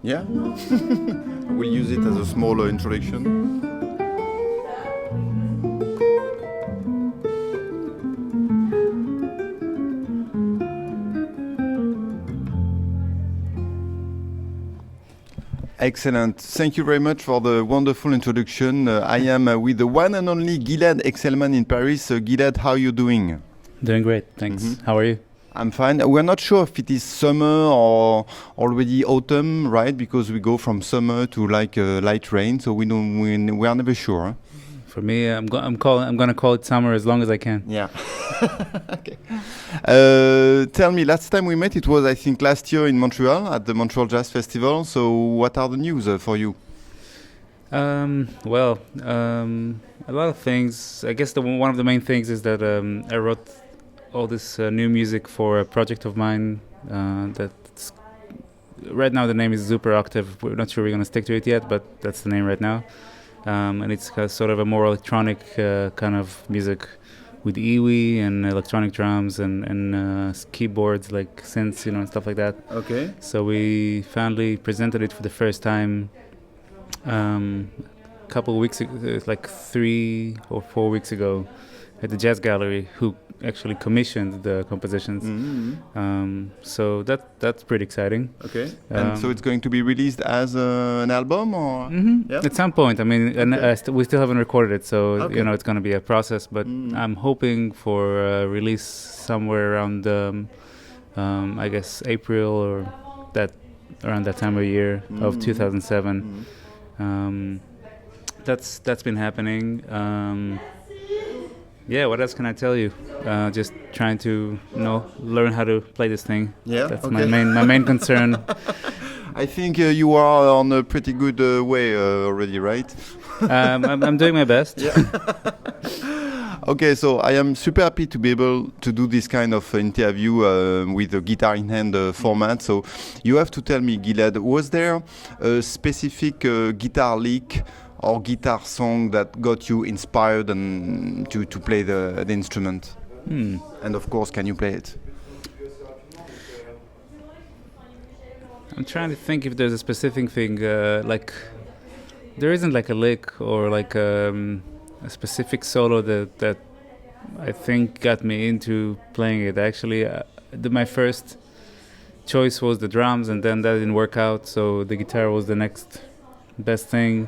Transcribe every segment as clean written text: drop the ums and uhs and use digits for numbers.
Yeah? We'll use it as a small introduction. Excellent. Thank you very much for the wonderful introduction. I am with the one and only Gilad Hekselman in Paris. Gilad, how are you doing? Doing great, thanks. How are you? I'm fine. We're not sure if it is summer or already autumn, right? Because we go from summer to like light rain, so we are never sure. Huh? For me, I'm gonna call it summer as long as I can. Yeah. Okay. Tell me, last time we met, it was I think last year in Montreal at the Montreal Jazz Festival. So what are the news for you? Well, a lot of things. I guess one of the main things is that I wrote all this new music for a project of mine. That's right now the name is Super Octave. We're not sure we're gonna stick to it yet, but that's the name right now. And it's sort of a more electronic kind of music with EWI and electronic drums and keyboards like synths, and stuff like that. Okay. So we finally presented it for the first time a couple of weeks ago, like 3 or 4 weeks ago at the Jazz Gallery, who actually commissioned the compositions. So that's pretty exciting. Okay. And so it's going to be released as an album, or yeah? At some point. I mean, okay. We still haven't recorded it, so okay. It's going to be a process. But I'm hoping for release somewhere around, I guess, April or around that time of year of 2007. That's been happening. Yeah, what else can I tell you? Just trying to, learn how to play this thing. Yeah, that's okay. my main concern. I think you are on a pretty good way already, right? I'm doing my best. Yeah. Okay, so I am super happy to be able to do this kind of interview with a guitar in hand format. So you have to tell me, Gilad, was there a specific guitar lick or guitar song that got you inspired and to play the instrument? And of course, can you play it? I'm trying to think if there's a specific thing, like there isn't like a lick or like a specific solo that I think got me into playing it. Actually, my first choice was the drums, and then that didn't work out, so the guitar was the next best thing.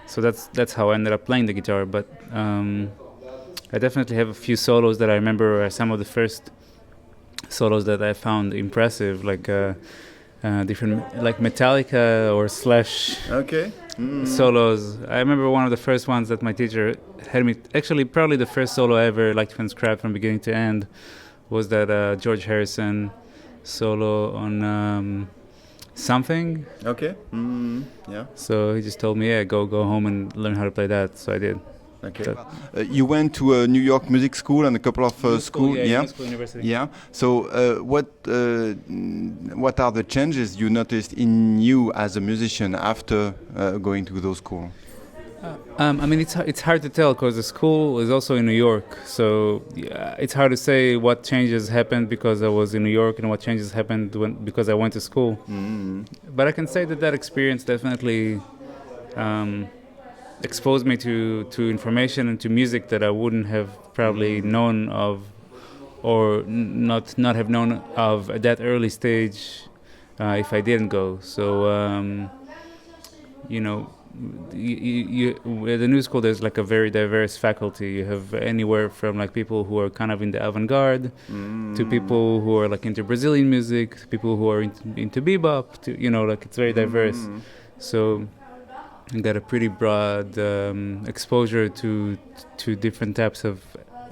So that's how I ended up playing the guitar. But I definitely have a few solos that I remember are some of the first solos that I found impressive, like different, like Metallica or Slash solos. I remember one of the first ones that my teacher had me. Actually, probably the first solo I ever like transcribed from beginning to end was that George Harrison solo on Something. Okay. Yeah. So he just told me, go home and learn how to play that. So I did. Okay. You went to a New York music school and a couple of schools. Yeah. School, university. Yeah. So what are the changes you noticed in you as a musician after going to those schools? I mean, it's hard to tell because the school is also in New York, so it's hard to say what changes happened because I was in New York and what changes happened because I went to school. But I can say that experience definitely exposed me to information and to music that I wouldn't have probably known of, or not have known of at that early stage if I didn't go. So at the New School, there's like a very diverse faculty. You have anywhere from like people who are kind of in the avant-garde to people who are like into Brazilian music, to people who are into bebop, to like it's very diverse. So I got a pretty broad exposure to different types of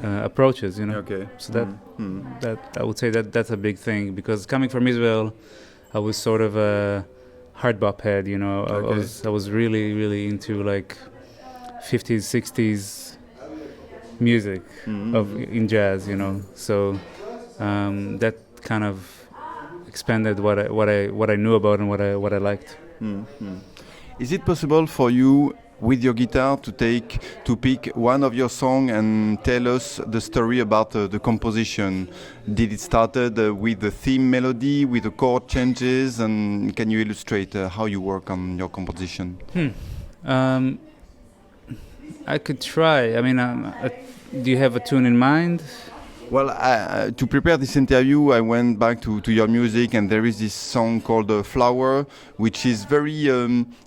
approaches. Okay. So that I would say that's a big thing, because coming from Israel, I was sort of a hard bop head, I was really, really into like 50s, 60s music in jazz, So that kind of expanded what I knew about and what I liked. Is it possible for you with your guitar to pick one of your songs and tell us the story about the composition. Did it started with the theme melody, with the chord changes, and can you illustrate how you work on your composition? I could try. I mean, do you have a tune in mind? Well, to prepare this interview, I went back to your music, and there is this song called Flower, which is very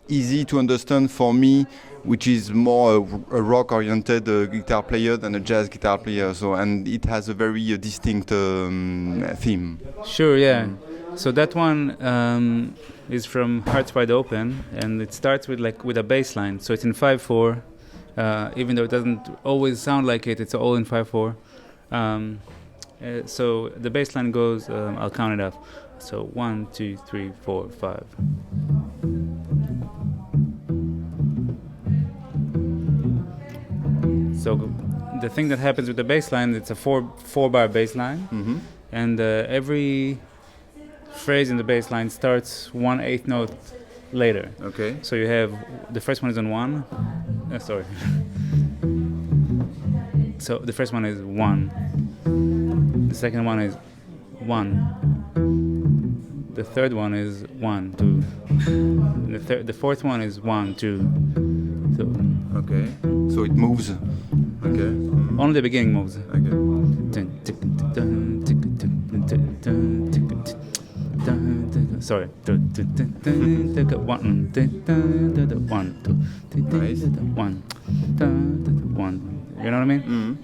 easy to understand for me, which is more a rock-oriented guitar player than a jazz guitar player. So, and it has a very distinct theme. Sure, yeah. So that one is from Hearts Wide Open, and it starts with a bass line. So it's in 5/4, even though it doesn't always sound like it. It's all in 5/4. So the bass line goes, I'll count it up. So 1, 2, 3, 4, 5. So the thing that happens with the bass line, it's a four bar bass line, and every phrase in the bass line starts 1/8 note later. Okay. So you have the first one is on 1. Sorry. So the first one is 1. The second one is 1. The third one is 1, 2. And the fourth one is 1, 2. So okay. So it moves. Okay. Only the beginning moves. Okay. Sorry. 1, 2, 1. You know what I mean? Mm-hmm.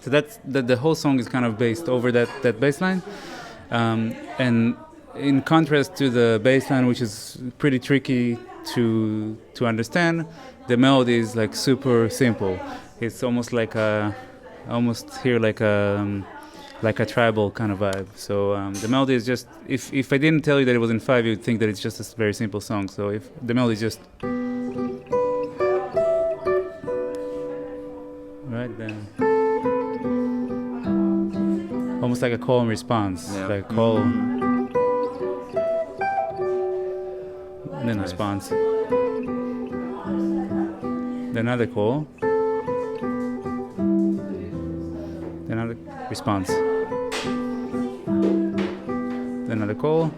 So that's the whole song is kind of based over that bass line, and in contrast to the bass line, which is pretty tricky to understand, the melody is like super simple. It's almost like a tribal kind of vibe. So the melody is just, if I didn't tell you that it was in 5, you'd think that it's just a very simple song. So if the melody is just right then, almost like a call and response, like a call and then response, then another call, then another response, then another call,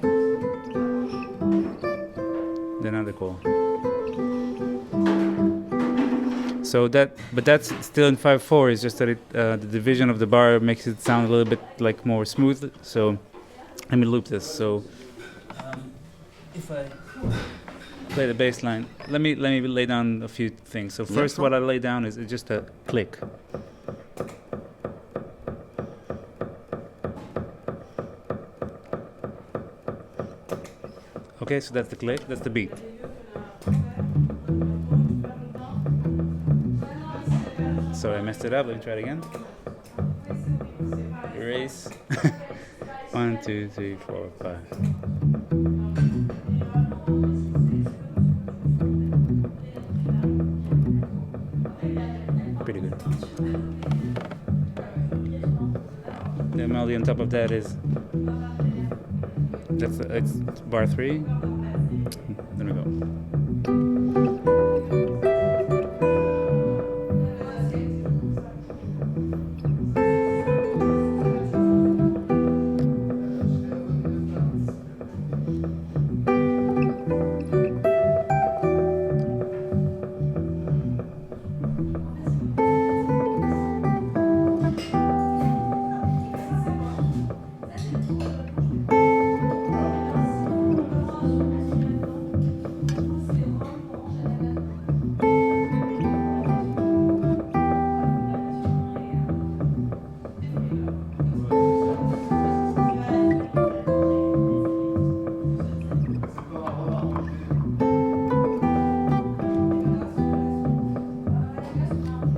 then another call. So that's still in 5/4. It's just that the division of the bar makes it sound a little bit like more smooth. So let me loop this. So if I play the bass line, let me lay down a few things. So first, what I lay down is just a click. Okay, so that's the click. That's the beat. So I messed it up. Let me try it again. Erase. 1, 2, 3, 4, 5. Pretty good. The melody on top of that is it's bar 3. There we go.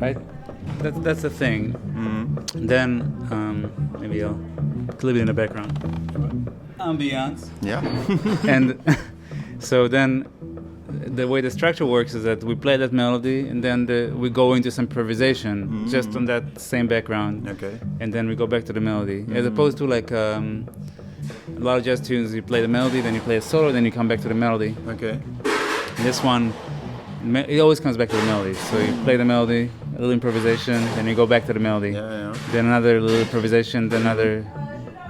Right? That's the thing. Then maybe I'll clip it in the background. Ambiance. Yeah. And so then the way the structure works is that we play that melody and then we go into some improvisation just on that same background. Okay. And then we go back to the melody. As opposed to like a lot of jazz tunes, you play the melody, then you play a solo, then you come back to the melody. Okay. This one, it always comes back to the melody. So you play the melody, a little improvisation, then you go back to the melody. Then another little improvisation, then another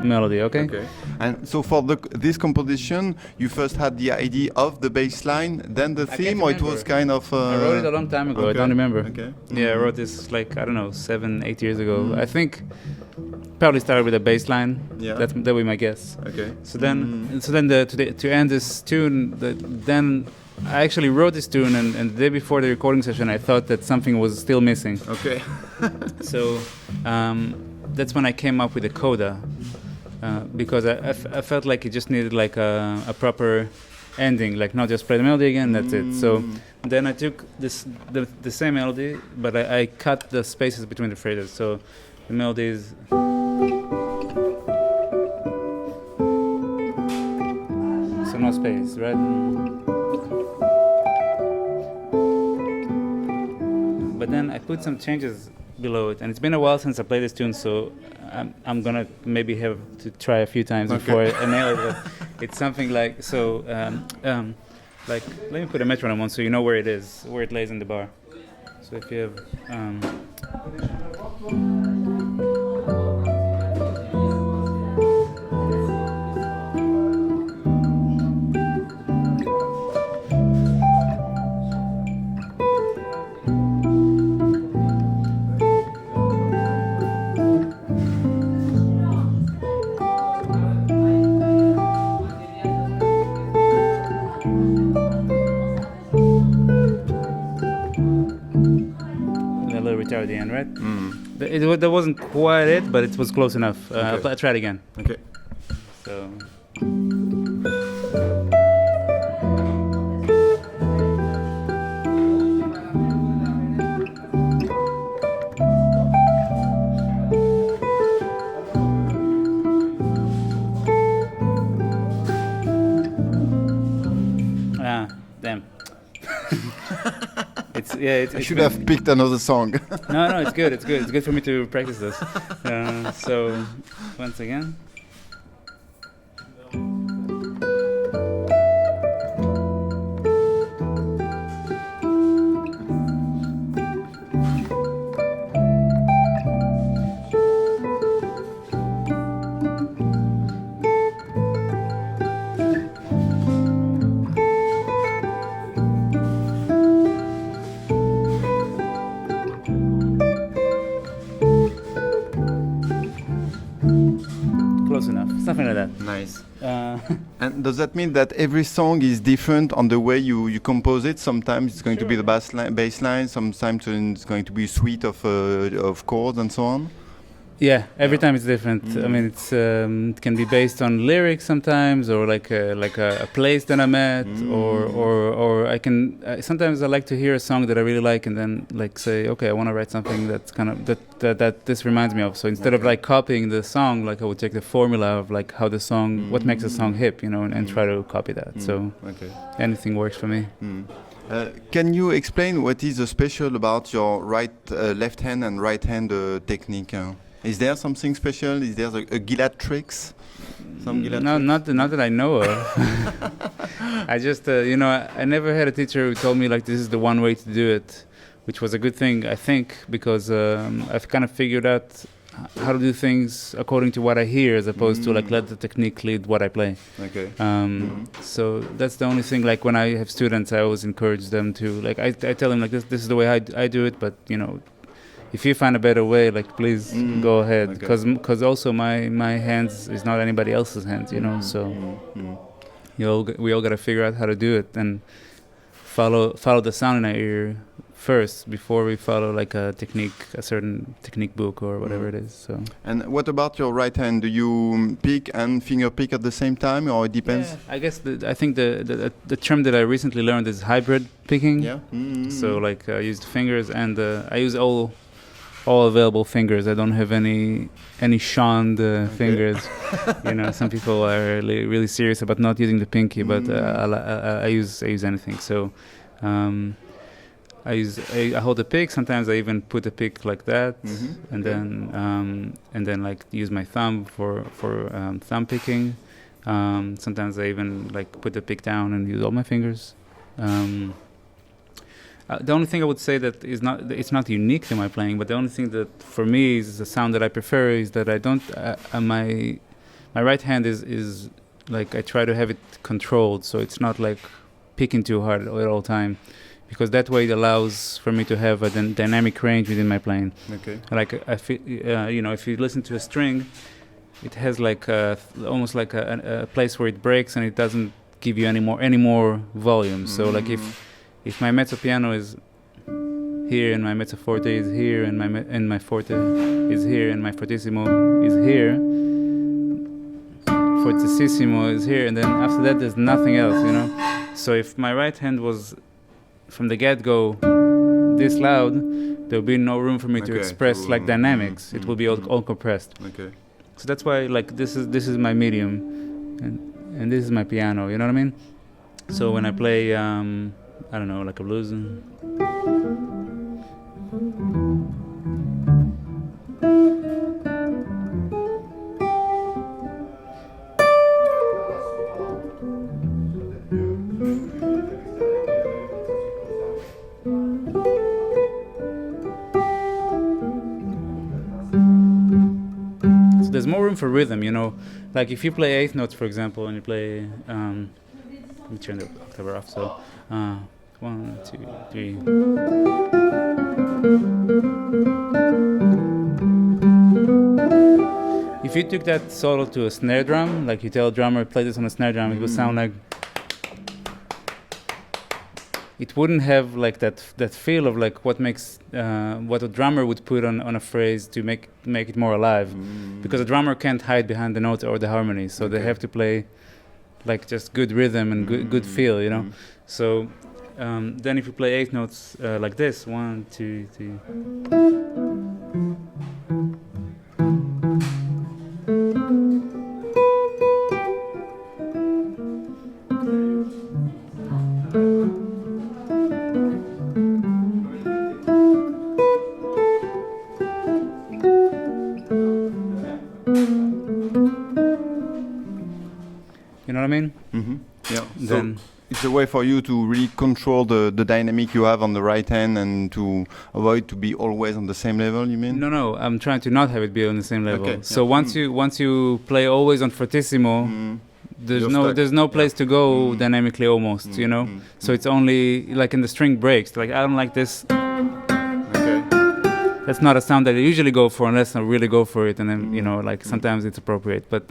melody. Okay. And so for this composition, you first had the idea of the bass line, then the theme, or it was kind of... I wrote it a long time ago. I don't remember. Yeah, I Mm-hmm. wrote this like, I don't know, 7-8 years ago. I think probably started with a bass line. Yeah. That would be my guess. Okay. So then, to end this tune, then I actually wrote this tune, and the day before the recording session, I thought that something was still missing. Okay. So that's when I came up with the coda, because I felt like it just needed like a proper ending, like not just play the melody again, that's it. So then I took the same melody, but I cut the spaces between the phrases. So the melody is... So no space, right? But then I put some changes below it, and it's been a while since I played this tune, so I'm gonna maybe have to try a few times before I nail it. But it's something like so. Like, let me put a metronome on so you know where it is, where it lays in the bar. So if you have. At the end, right? That wasn't quite it, but it was close enough. I'll try it again. Okay. So. Damn. I should have picked another song. No, it's good. It's good. It's good for me to practice this. So, once again. Close enough, something like that. Nice. And does that mean that every song is different on the way you compose it? Sometimes it's going to be the bass line, sometimes it's going to be a suite of chords and so on? Yeah, every time it's different. I mean, it can be based on lyrics sometimes, or like a place that I'm at, or I can sometimes I like to hear a song that I really like, and then like say, okay, I want to write something that's kind of that this reminds me of. So instead of like copying the song, like I would take the formula of like how the song, what makes a song hip, and try to copy that. So anything works for me. Can you explain what is special about your left hand and right hand technique? Is there something special? Is there a Gilad tricks? Some Gilad tricks? Not that I know of. I just, I never had a teacher who told me like this is the one way to do it, which was a good thing, I think, because I've kind of figured out how to do things according to what I hear, as opposed to like let the technique lead what I play. Okay. So that's the only thing. Like when I have students, I always encourage them to like I tell them like this is the way I do it, but if you find a better way, like please go ahead, because also my hands is not anybody else's hands, So we all gotta figure out how to do it and follow the sound in our ear first before we follow like a certain technique book or whatever it is. So. And what about your right hand? Do you pick and finger pick at the same time, or it depends? Yeah, I guess I think the term that I recently learned is hybrid picking. Yeah. So like I use the fingers and I use all available fingers. I don't have any shunned fingers. Some people are really serious about not using the pinky, but I use anything. So I hold the pick. Sometimes I even put the pick like that, and then like use my thumb for thumb picking. Sometimes I even like put the pick down and use all my fingers. The only thing I would say that is not, it's not unique to my playing, but the only thing that for me is the sound that I prefer is that I don't, my right hand is like, I try to have it controlled, so it's not like picking too hard at all time, because that way it allows for me to have a dynamic range within my playing. Okay. Like I feel, if you listen to a string, it has like almost like a place where it breaks and it doesn't give you any more volume. So like if my mezzo piano is here and my mezzo forte is here and my forte is here and my fortissimo is here, fortissimo is here, and then after that there's nothing else, So if my right hand was from the get-go this loud, there will be no room for me to express like dynamics. It will be all compressed. Okay. So that's why like this is my medium, and this is my piano. You know what I mean? So when I play, I don't know, like a blues. There's more room for rhythm, Like if you play eighth notes, for example, and you play, let me turn the octave off. So, 1, 2, 3. If you took that solo to a snare drum, like you tell a drummer play this on a snare drum, it would sound like. It wouldn't have like that feel of like what makes what a drummer would put on a phrase to make it more alive, because a drummer can't hide behind the notes or the harmony, so they have to play like just good rhythm and good feel, So then if you play eighth notes like this, 1, 2, 3. You know what I mean? Mm-hmm. Yeah. Then so it's a way for you to really control the dynamic you have on the right hand and to avoid to be always on the same level. You mean? No. I'm trying to not have it be on the same level. Okay, so once you play always on fortissimo, there's no place to go dynamically almost. So it's only like in the string breaks. Like I don't like this. That's not a sound that I usually go for unless I really go for it, and then like sometimes it's appropriate. But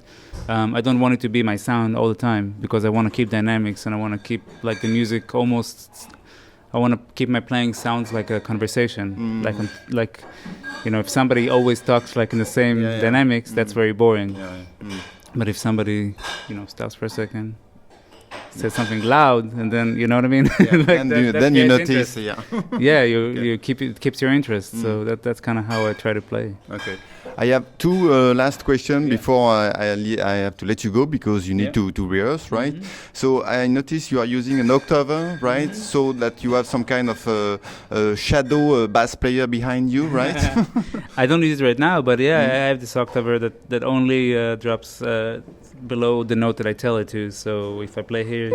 I don't want it to be my sound all the time, because I want to keep dynamics and I want to keep like the music almost. I want to keep my playing sounds like a conversation, like if somebody always talks like in the same dynamics, that's very boring. But if somebody stops for a second, says something loud, and then you know what I mean. Like then you notice. You keep it keeps your interest. So that's kind of how I try to play. Okay, I have two last questions before I have to let you go, because you need to rehearse, right? So I notice you are using an octave, right? So that you have some kind of shadow bass player behind you, right? I don't use it right now, but I have this octave that only drops below the note that I tell it to. So if I play here,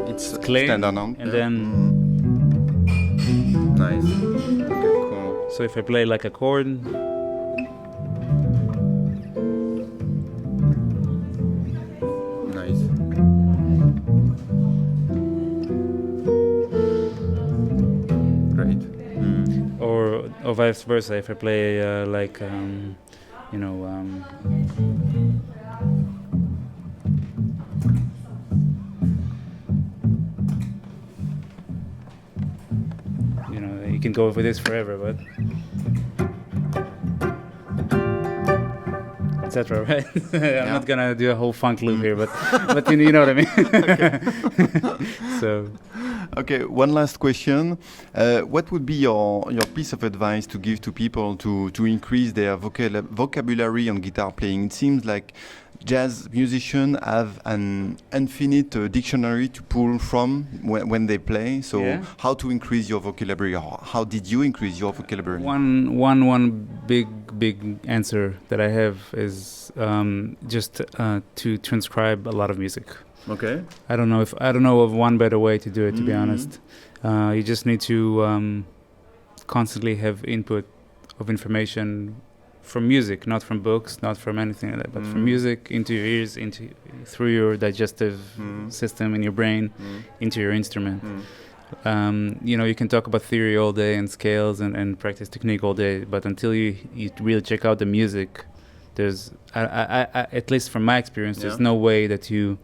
it's clean, standard note, and then nice. Okay, cool. So if I play like a chord, nice. Great. Or vice versa. If I play you can go for this forever, but etc. Right? I'm not gonna do a whole funk loop here, but you know what I mean. So. Okay, one last question. What would be your piece of advice to give to people to increase their vocabulary on guitar playing? It seems like jazz musicians have an infinite dictionary to pull from when they play. So how to increase your vocabulary? How did you increase your vocabulary? One big answer that I have is just to transcribe a lot of music. Okay. I don't know of one better way to do it, to be honest. You just need to constantly have input of information from music, not from books, not from anything like that, but from music into your ears, through your digestive system in your brain, into your instrument. You can talk about theory all day and scales and practice technique all day, but until you really check out the music, there's at least from my experience, there's no way that you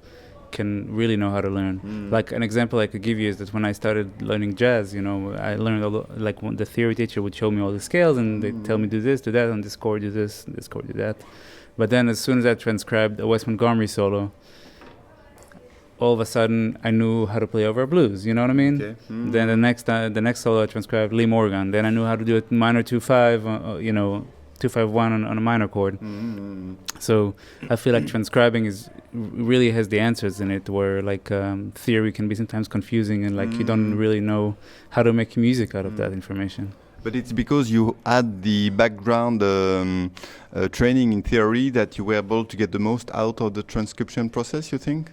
can really know how to learn. Like an example I could give you is that when I started learning jazz, I learned like when the theory teacher would show me all the scales and they'd tell me do this, do that, on this chord do this chord do that. But then as soon as I transcribed a Wes Montgomery solo, all of a sudden I knew how to play over a blues, you know what I mean? Okay. Then the next solo I transcribed Lee Morgan. Then I knew how to do it minor 2-5, 2-5-1 on a minor chord. So I feel like transcribing really has the answers in it, where like theory can be sometimes confusing and like you don't really know how to make music out of that information. But it's because you had the background training in theory that you were able to get the most out of the transcription process, you think?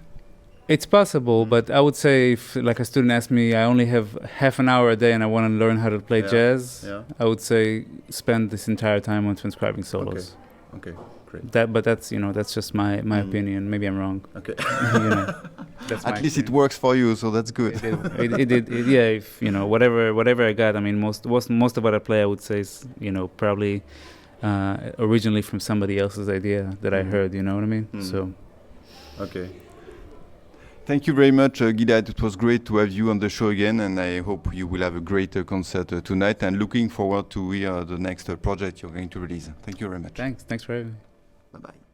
It's possible, but I would say if like a student asked me, I only have half an hour a day and I want to learn how to play jazz, I would say spend this entire time on transcribing solos. Okay, great. That's just my opinion. Maybe I'm wrong. Okay. That's at least it works for you, so that's good. It did. If whatever I got. I mean, most of what I play, I would say is probably originally from somebody else's idea that I heard. You know what I mean? So. Okay. Thank you very much, Gilad. It was great to have you on the show again, and I hope you will have a great concert tonight, and looking forward to hear the next project you're going to release. Thank you very much. Thanks for having me. Bye-bye.